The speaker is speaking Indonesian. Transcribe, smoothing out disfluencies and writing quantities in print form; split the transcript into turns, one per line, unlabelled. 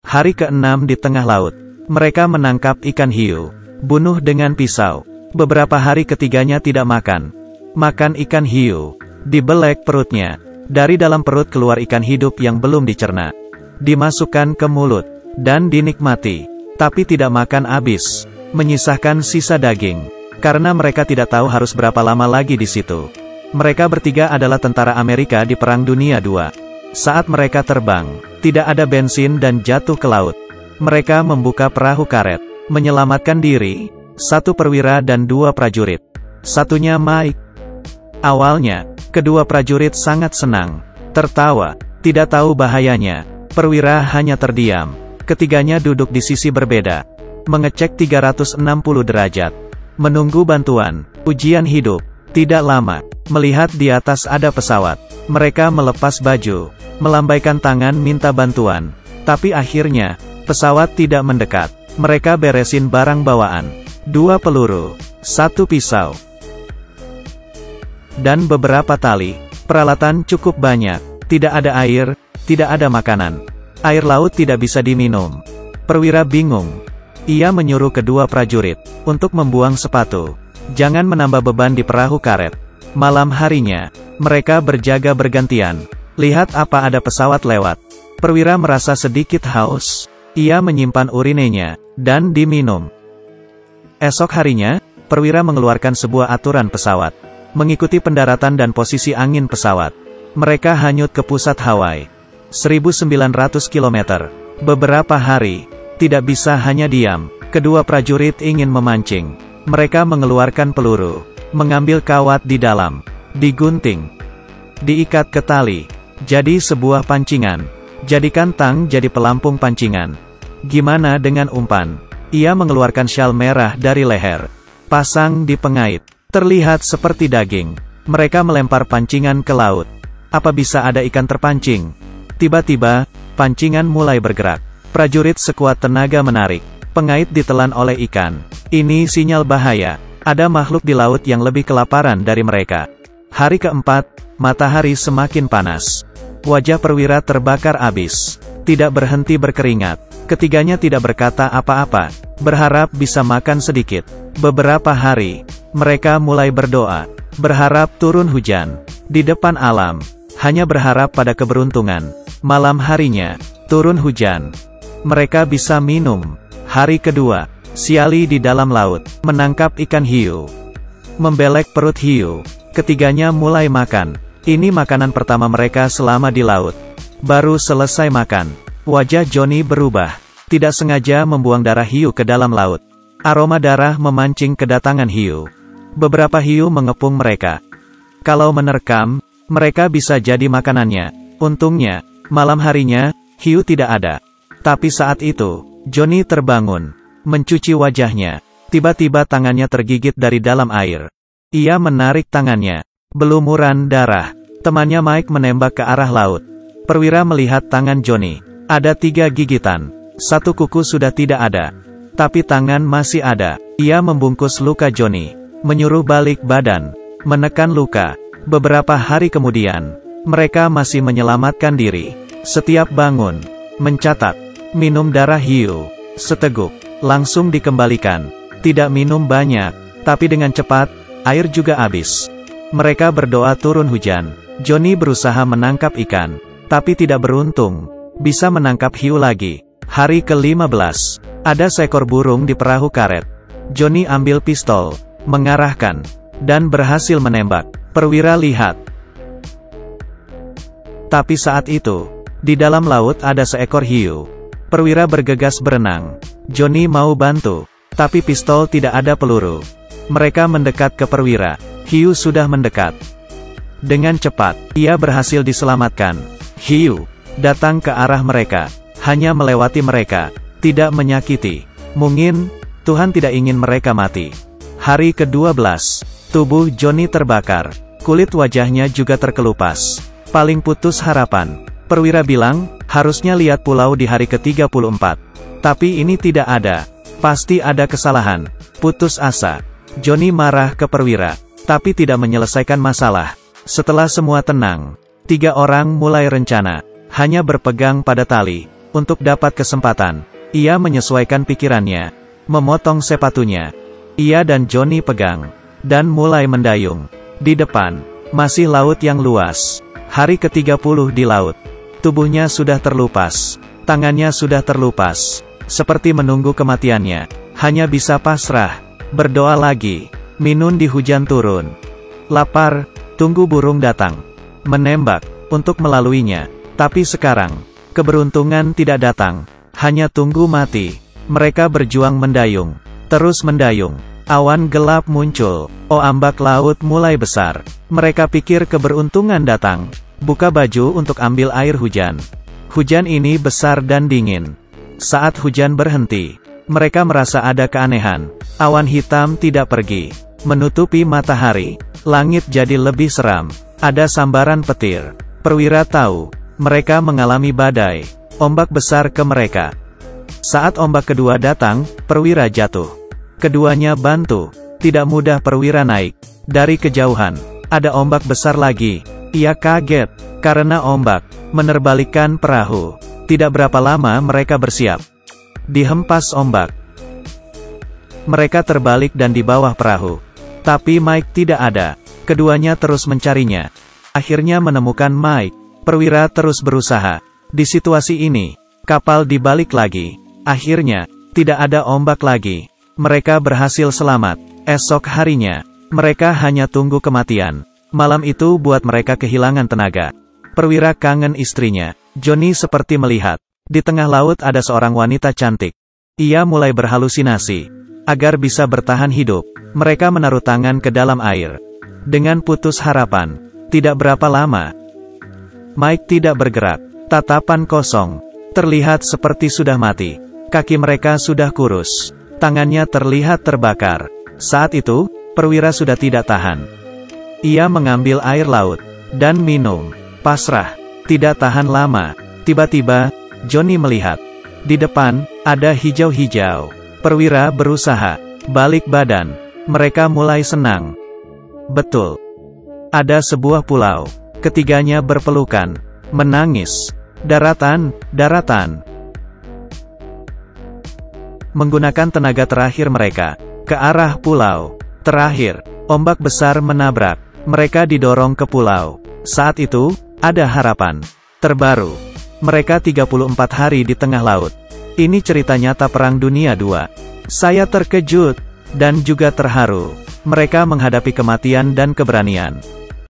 Hari ke-6 di tengah laut. Mereka menangkap ikan hiu. Bunuh dengan pisau. Beberapa hari ketiganya tidak makan. Makan ikan hiu. Dibelek perutnya. Dari dalam perut keluar ikan hidup yang belum dicerna. Dimasukkan ke mulut. Dan dinikmati. Tapi tidak makan habis. Menyisakan sisa daging. Karena mereka tidak tahu harus berapa lama lagi di situ. Mereka bertiga adalah tentara Amerika di Perang Dunia II. Saat mereka terbang, tidak ada bensin dan jatuh ke laut. Mereka membuka perahu karet, menyelamatkan diri, 1 perwira dan 2 prajurit. Satunya Mike. Awalnya, kedua prajurit sangat senang, tertawa, tidak tahu bahayanya. Perwira hanya terdiam. Ketiganya duduk di sisi berbeda, mengecek 360 derajat, menunggu bantuan, ujian hidup. Tidak lama, melihat di atas ada pesawat. Mereka melepas baju, melambaikan tangan minta bantuan. Tapi akhirnya, pesawat tidak mendekat. Mereka beresin barang bawaan. 2 peluru, 1 pisau, dan beberapa tali. Peralatan cukup banyak. Tidak ada air, tidak ada makanan. Air laut tidak bisa diminum. Perwira bingung. Ia menyuruh kedua prajurit untuk membuang sepatu. Jangan menambah beban di perahu karet. Malam harinya, mereka berjaga bergantian. Lihat apa ada pesawat lewat. Perwira merasa sedikit haus. Ia menyimpan urinenya, dan diminum. Esok harinya, perwira mengeluarkan sebuah aturan pesawat. Mengikuti pendaratan dan posisi angin pesawat. Mereka hanyut ke pusat Hawaii. 1900 km. Beberapa hari, tidak bisa hanya diam. Kedua prajurit ingin memancing. Mereka mengeluarkan peluru, mengambil kawat di dalam, digunting, diikat ke tali, jadi sebuah pancingan. Jadikan tang jadi pelampung pancingan. Gimana dengan umpan? Ia mengeluarkan syal merah dari leher, pasang di pengait, terlihat seperti daging. Mereka melempar pancingan ke laut. Apa bisa ada ikan terpancing? Tiba-tiba, pancingan mulai bergerak. Prajurit sekuat tenaga menarik. Pengait ditelan oleh ikan. Ini sinyal bahaya. Ada makhluk di laut yang lebih kelaparan dari mereka. Hari keempat, matahari semakin panas. Wajah perwira terbakar abis. Tidak berhenti berkeringat. Ketiganya tidak berkata apa-apa. Berharap bisa makan sedikit. Beberapa hari, mereka mulai berdoa. Berharap turun hujan. Di depan alam. Hanya berharap pada keberuntungan. Malam harinya, turun hujan. Mereka bisa minum. Hari kedua, siali di dalam laut, menangkap ikan hiu. Membelek perut hiu. Ketiganya mulai makan. Ini makanan pertama mereka selama di laut. Baru selesai makan, wajah Johnny berubah. Tidak sengaja membuang darah hiu ke dalam laut. Aroma darah memancing kedatangan hiu. Beberapa hiu mengepung mereka. Kalau menerkam, mereka bisa jadi makanannya. Untungnya, malam harinya, hiu tidak ada. Tapi saat itu, Johnny terbangun, mencuci wajahnya. Tiba-tiba tangannya tergigit dari dalam air. Ia menarik tangannya. Belumuran darah. Temannya Mike menembak ke arah laut. Perwira melihat tangan Johnny. Ada 3 gigitan. 1 kuku sudah tidak ada. Tapi tangan masih ada. Ia membungkus luka Johnny. Menyuruh balik badan. Menekan luka. Beberapa hari kemudian, mereka masih menyelamatkan diri. Setiap bangun, mencatat. Minum darah hiu. Seteguk. Langsung dikembalikan. Tidak minum banyak. Tapi dengan cepat, air juga habis. Mereka berdoa turun hujan. Johnny berusaha menangkap ikan. Tapi tidak beruntung. Bisa menangkap hiu lagi. Hari ke-15. Ada seekor burung di perahu karet. Johnny ambil pistol. Mengarahkan. Dan berhasil menembak. Perwira lihat. Tapi saat itu, di dalam laut ada seekor hiu. Perwira bergegas berenang. Johnny mau bantu. Tapi pistol tidak ada peluru. Mereka mendekat ke perwira. Hiu sudah mendekat. Dengan cepat, ia berhasil diselamatkan. Hiu datang ke arah mereka. Hanya melewati mereka. Tidak menyakiti. Mungkin, Tuhan tidak ingin mereka mati. Hari ke-12. Tubuh Johnny terbakar. Kulit wajahnya juga terkelupas. Paling putus harapan. Perwira bilang, harusnya lihat pulau di hari ke-34. Tapi ini tidak ada. Pasti ada kesalahan. Putus asa. Johnny marah ke perwira. Tapi tidak menyelesaikan masalah. Setelah semua tenang, 3 orang mulai rencana. Hanya berpegang pada tali. Untuk dapat kesempatan, ia menyesuaikan pikirannya, memotong sepatunya. Ia dan Johnny pegang, dan mulai mendayung. Di depan, masih laut yang luas. Hari ke-30 di laut. Tubuhnya sudah terlupas. Tangannya sudah terlupas. Seperti menunggu kematiannya. Hanya bisa pasrah. Berdoa lagi. Minun di hujan turun. Lapar, tunggu burung datang. Menembak, untuk melaluinya. Tapi sekarang, keberuntungan tidak datang. Hanya tunggu mati. Mereka berjuang mendayung. Terus mendayung. Awan gelap muncul. Ombak laut mulai besar. Mereka pikir keberuntungan datang. Buka baju untuk ambil air hujan. Hujan ini besar dan dingin. Saat hujan berhenti, mereka merasa ada keanehan. Awan hitam tidak pergi, menutupi matahari. Langit jadi lebih seram. Ada sambaran petir. Perwira tahu, mereka mengalami badai. Ombak besar ke mereka. Saat ombak kedua datang, perwira jatuh. Keduanya bantu. Tidak mudah perwira naik. Dari kejauhan, ada ombak besar lagi. Ia kaget, karena ombak menerbalikkan perahu. Tidak berapa lama mereka bersiap. Dihempas ombak. Mereka terbalik dan di bawah perahu. Tapi Mike tidak ada. Keduanya terus mencarinya. Akhirnya menemukan Mike. Perwira terus berusaha. Di situasi ini, kapal dibalik lagi. Akhirnya, tidak ada ombak lagi. Mereka berhasil selamat. Esok harinya, mereka hanya tunggu kematian. Malam itu buat mereka kehilangan tenaga. Perwira kangen istrinya. Johnny seperti melihat. Di tengah laut ada seorang wanita cantik. Ia mulai berhalusinasi. Agar bisa bertahan hidup, mereka menaruh tangan ke dalam air. Dengan putus harapan. Tidak berapa lama. Mike tidak bergerak. Tatapan kosong. Terlihat seperti sudah mati. Kaki mereka sudah kurus. Tangannya terlihat terbakar. Saat itu, perwira sudah tidak tahan. Ia mengambil air laut, dan minum. Pasrah. Tidak tahan lama. Tiba-tiba, Johnny melihat. Di depan, ada hijau-hijau. Perwira berusaha. Balik badan. Mereka mulai senang. Betul. Ada sebuah pulau. Ketiganya berpelukan. Menangis. Daratan, daratan. Menggunakan tenaga terakhir mereka. Ke arah pulau. Terakhir, ombak besar menabrak. Mereka didorong ke pulau. Saat itu, ada harapan terbaru. Mereka 34 hari di tengah laut. Ini cerita nyata Perang Dunia II. Saya terkejut, dan juga terharu. Mereka menghadapi kematian dan keberanian.